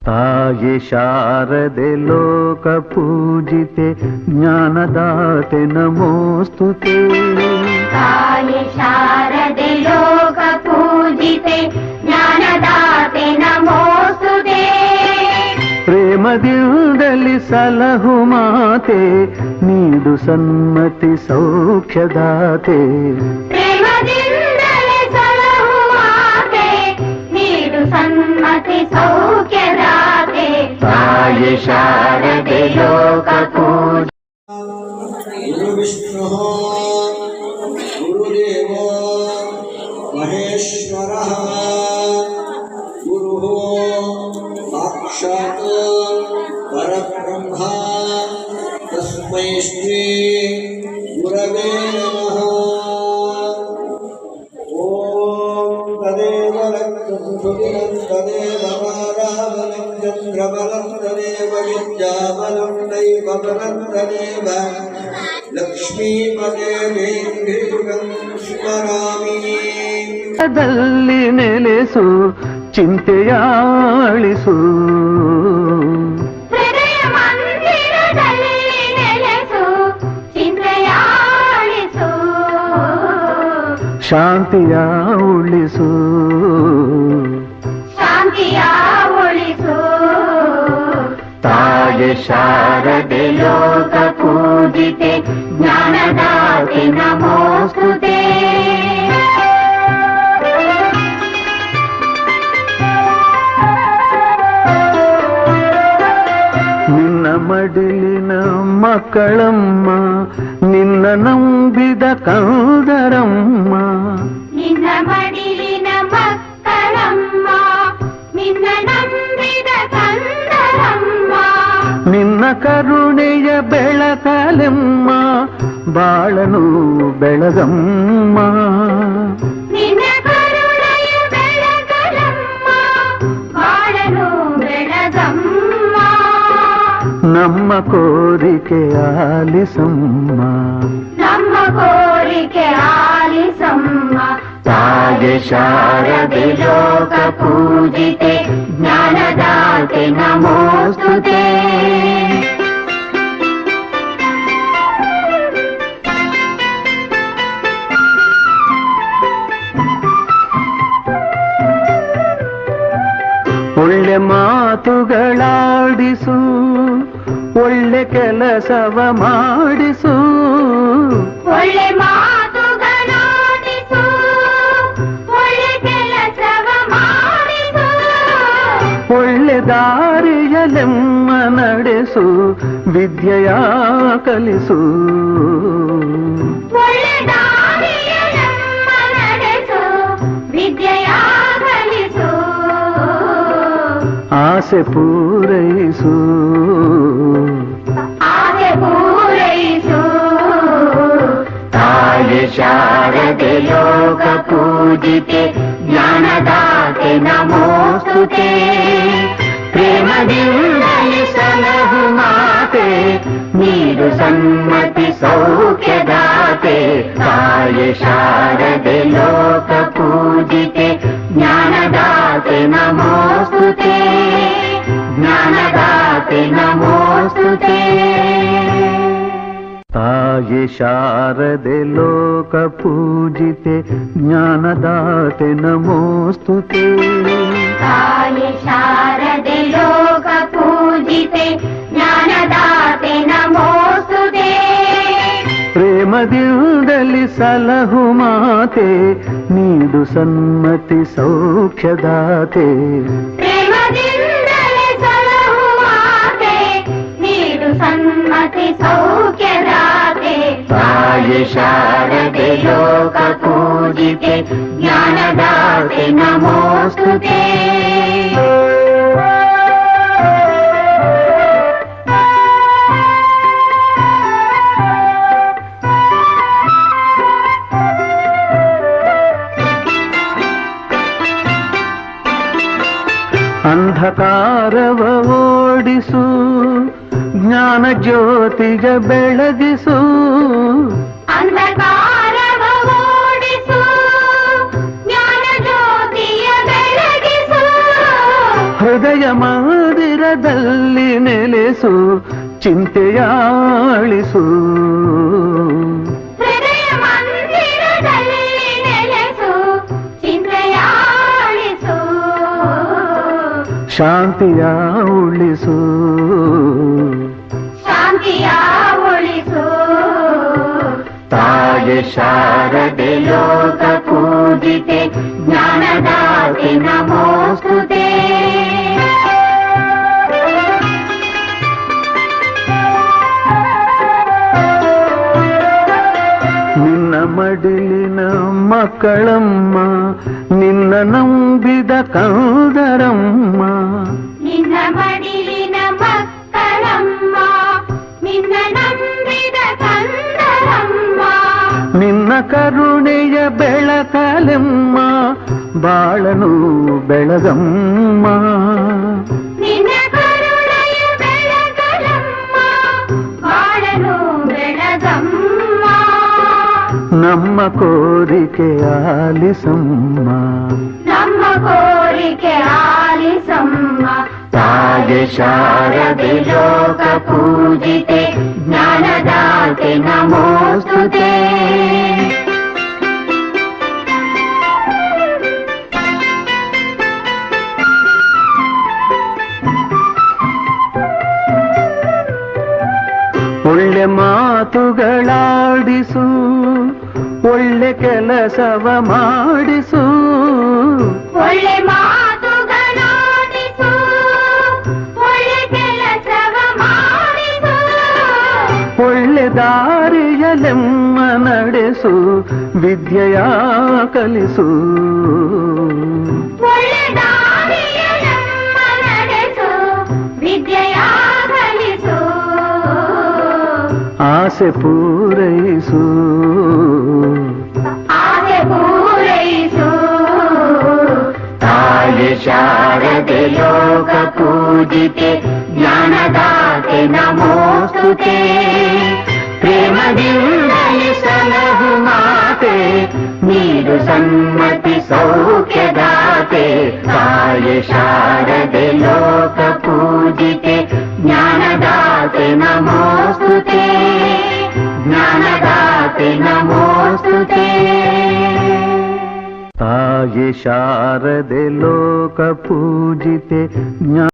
ತಾಯಿ ಶಾರದೆ ಲೋಕ ಪೂಜಿತೆ ಜ್ಞಾನದಾತೆ ನಮೋಸ್ತುತೆ. ತಾಯಿ ಶಾರದೆ ಲೋಕ ಪೂಜಿತೆ ಜ್ಞಾನದಾತೆ ನಮೋಸ್ತುತೆ. ಪ್ರೇಮದಿಂದಲಿ ಸಲಹು ಮಾತೆ ನೀಡು ಸನ್ಮತಿ ಸೌಖ್ಯದಾತೆ. ಪ್ರೇಮದಿಂದಲೇ ಸಲಹು ಮಾತೆ ನೀಡು ಸನ್ಮತಿ ಸೌಖ್ಯದಾತೆ. ತಾಯಿ ಶಾರದೆ ಲೋಕ ಪೂಜೆ. ಗುರು ವಿಷ್ಣು ಗುರುದೇವ ಮಹೇಶ್ವರ ಗುರು ಸಾಕ್ಷಾತ್ ಪರಬ್ರಹ್ಮ ತಸ್ಮೈ ಶ್ರೀ ಗುರವೇ ನಮಃ. ಓಂ ತದೇವ ರಕ್ತಂ ಸುದಿನಂ ತದೇವ ಮಾರಾಬಲಂ ಚಂದ್ರಬಲಂ ತದೇವ ವಿದ್ಯಾಬಲಂ ದೈವಬಲಂ ತದೇವ ಲಕ್ಷ್ಮೀಪದೇ ವೇಂದ್ರಿಯುಗಂ ಸ್ಮರಾಮಿ. ದಲ್ಲಿ ನೆಲೆಸು ಚಿಂತೆಯಾಳಿಸು. ಹೃದಯ ಮಂದಿರದಲ್ಲಿ ನೆಲೆಸು ಚಿಂತೆಯಾಳಿಸು. ಶಾಂತಿಯ ಉಳಿಸು. ಶಾಂತಿಯ ಉಳಿಸು. ತಾಯಿ ಶಾರದೆ ಲೋಕ ಪೂಜಿತೆ ಜ್ಞಾನದಾತೆ ನಮೋಸ್ತುತೆ. ನಿನ್ನ ಮಡಿಲಿನ ಮಕ್ಕಳಮ್ಮ ನಿನ್ನ ನಂಬಿದ ಕಂದರಮ್ಮ. ನಿನ್ನ ಮಡಿಲಿನ ಮಕ್ಕಳಮ್ಮ ನಿನ್ನ ನಂಬಿದ ಕಂದರಮ್ಮ. ನಿನ್ನ ಕರುಣೆಯ ಬೆಳಕಲೆಮ್ಮ ಬಾಳನು ಬೆಳಗಮ್ಮ. ನಿನ್ನ ಕರುಣೆಯ ಬೆಳಕಲಮ್ಮ ಬಾಳನು ಬೆಳಗಮ್ಮ. ನಮ್ಮ ಕೋರಿಕೆ ಆಲಿಸಮ್ಮ. ನಮ್ಮ ಕೋರಿಕೆ ಆಲಿಸಮ್ಮ. ತಾಯಿ ಶಾರದೆ ಲೋಕ ಪೂಜಿತೆ ಜ್ಞಾನದಾತೆ ನಮೋಸ್ತುತೆ. ಒಳ್ಳೆ ಮಾತುಗಳಾಡಿಸು ಒಳ್ಳೆ ಕೆಲಸವ ಮಾಡಿಸು. ಒಳ್ಳೆ ಮಾತುಗಳಾಡಿಸು ಒಳ್ಳೆ ಕೆಲಸವ ಮಾಡಿಸು. ಒಳ್ಳೆ ದಾರಿಯಲೆಮ್ಮ ನಡೆಸು ವಿದ್ಯೆಯ ಕಲಿಸು. ಒಳ್ಳೆ ದಾರಿಯಲೆಮ್ಮ ನಡೆಸು ವಿದ್ಯೆಯ ಕಲಿಸು. ಆಸೆ ಪೂರೈಸು. ಆಸೆ ಪೂರೈಸು. ತಾಯಿ ಶಾರದೆ ಲೋಕ ಪೂಜಿತೆ ಜ್ಞಾನದಾತೆ ನಮೋಸ್ತುತೆ. ಪ್ರೇಮದಿಂದಲಿ ಸಲಹು ಮಾತೆ ನೀಡು ಸನ್ಮತಿ ಸೌಖ್ಯದಾತೆ. ತಾಯಿ ಶಾರದೆ ಲೋಕ ಪೂಜಿತೆ ಜ್ಞಾನದಾತೆ ನಮೋಸ್ತುತೆ. ಜ್ಞಾನದಾತೆ ನಮೋಸ್ತುತೆ. ತಾಯಿ ಶಾರದೆ ಲೋಕ ಪೂಜಿತೆ ಜ್ಞಾನದಾತೆ ನಮೋಸ್ತುತೆ. ತಾಯಿ ಶಾರದೆ ಲೋಕ ಪೂಜಿತೆ ಜ್ಞಾನದಾತೆ ನಮೋಸ್ತುತೆ. ಪ್ರೇಮದಿಂದಲಿ ಸಲಹು ಮಾತೆ ನೀಡು ಸನ್ಮತಿ ಸೌಖ್ಯದಾತೆ. ಪ್ರೇಮದಿಂದಲೇ ಸಲಹು ಮಾತೆ ನೀಡು ಸನ್ಮತಿ ಸೌಖ್ಯದಾತೆ. ತಾಯಿ ಶಾರದೆ ಲೋಕ ಪೂಜಿತೆ ಜ್ಞಾನದಾತೆ ನಮೋಸ್ತುತೆ. ಅಂಧಕಾರವ ಓಡಿಸು ಜ್ಞಾನ ಜ್ಯೋತಿಗ ಬೆಳಗಿಸು. ಅಂಧಕಾರವ ಓಡಿಸು ಜ್ಞಾನ ಜ್ಯೋತಿಯ ಬೆಳಗಿಸು. ಹೃದಯ ಮಂದಿರದಲ್ಲಿ ನೆಲೆಸು ಚಿಂತೆಯಾಳಿಸು. ಹೃದಯ ಮಂದಿರದಲ್ಲಿ ನೆಲೆಸು ಚಿಂತೆಯಾಳಿಸು. ಶಾಂತಿಯ ಉಳಿಸು. ಶಾಂತಿಯ ಉಳಿಸು. ತಾಯೆ ಶಾರದೆ ಲೋಕ ಪೂಜಿತೆ ಜ್ಞಾನದಾತೆ ನಮೋಸ್ತುತೆ. ನಿನ್ನ ಮಡಿಲಿನ ಮಕ್ಕಳಮ್ಮ, ನಿನ್ನ ನಂಬಿದ ಕಂದರಮ್ಮ. ನಿನ್ನ ಮಡಿಲಿನ ಮಕ್ಕಳಮ್ಮ, ನಿನ್ನ ನಂಬಿದ ಕಂದರಮ್ಮ. ನಿನ್ನ ಕರುಣೆಯ ಬೆಳಕಲೆಮ್ಮ, ಬಾಳನು ಬೆಳಗಮ್ಮ. ನಿನ್ನ ಕರುಣೆಯ ಬೆಳಕಲಮ್ಮ, ಬಾಳನು ಬೆಳಗಮ್ಮ. ನಮ್ಮ ಕೋರಿಕೆ ಆಲಿಸಮ್ಮ. ನಮ್ಮ ಕೋರಿಕೆ ಆಲಿಸಮ್ಮ. ತಾಯೆ ಶಾರದೆ ಲೋಕ ಪೂಜಿತೆ ಜ್ಞಾನದಾತೆ ನಮೋಸ್ತುತೆ. ಒಳ್ಳೆ ಮಾತುಗಳಾಡಿಸು, ಒಳ್ಳೆ ಕೆಲಸವ ಮಾಡಿಸು. ಒಳ್ಳೆ ಮಾತುಗಳಾಡಿಸು, ಒಳ್ಳೆ ಕೆಲಸವ ಮಾಡಿಸು. ಒಳ್ಳೆ ದಾರಿಯಲೆಮ್ಮ ನಡೆಸು, ವಿದ್ಯೆಯ ಕಲಿಸು. ಒಳ್ಳೆ ದಾರಿಯಲೆಮ್ಮ ನಡೆಸು, ವಿದ್ಯೆಯ ಕಲಿಸು. ಆಸೆ ಪೂರೈಸು. ಆಸೆ ಪೂರೈಸು. ತಾಯೆ ಶಾರದೆ ಲೋಕ ಪೂಜಿತೆ ಜ್ಞಾನದಾತೆ ನಮೋಸ್ತುತೆ. ಪ್ರೇಮದಿಂದಲೇ ಸಲಹು ಮಾತೆ, ನೀಡು ಸನ್ಮತಿ ಸೌಖ್ಯದಾತೆ. ತಾಯೆ ಶಾರದೆ ಲೋಕ ಪೂಜಿತೆ ಜ್ಞಾನದಾತೆ ನಮೋಸ್ತುತೆ. ಜ್ಞಾನದಾತೆ ನಮೋಸ್ತುತೆ. ತಾಯೆ ಶಾರದೆ ಲೋಕ ಪೂಜಿತೆ ಜ್ಞಾನ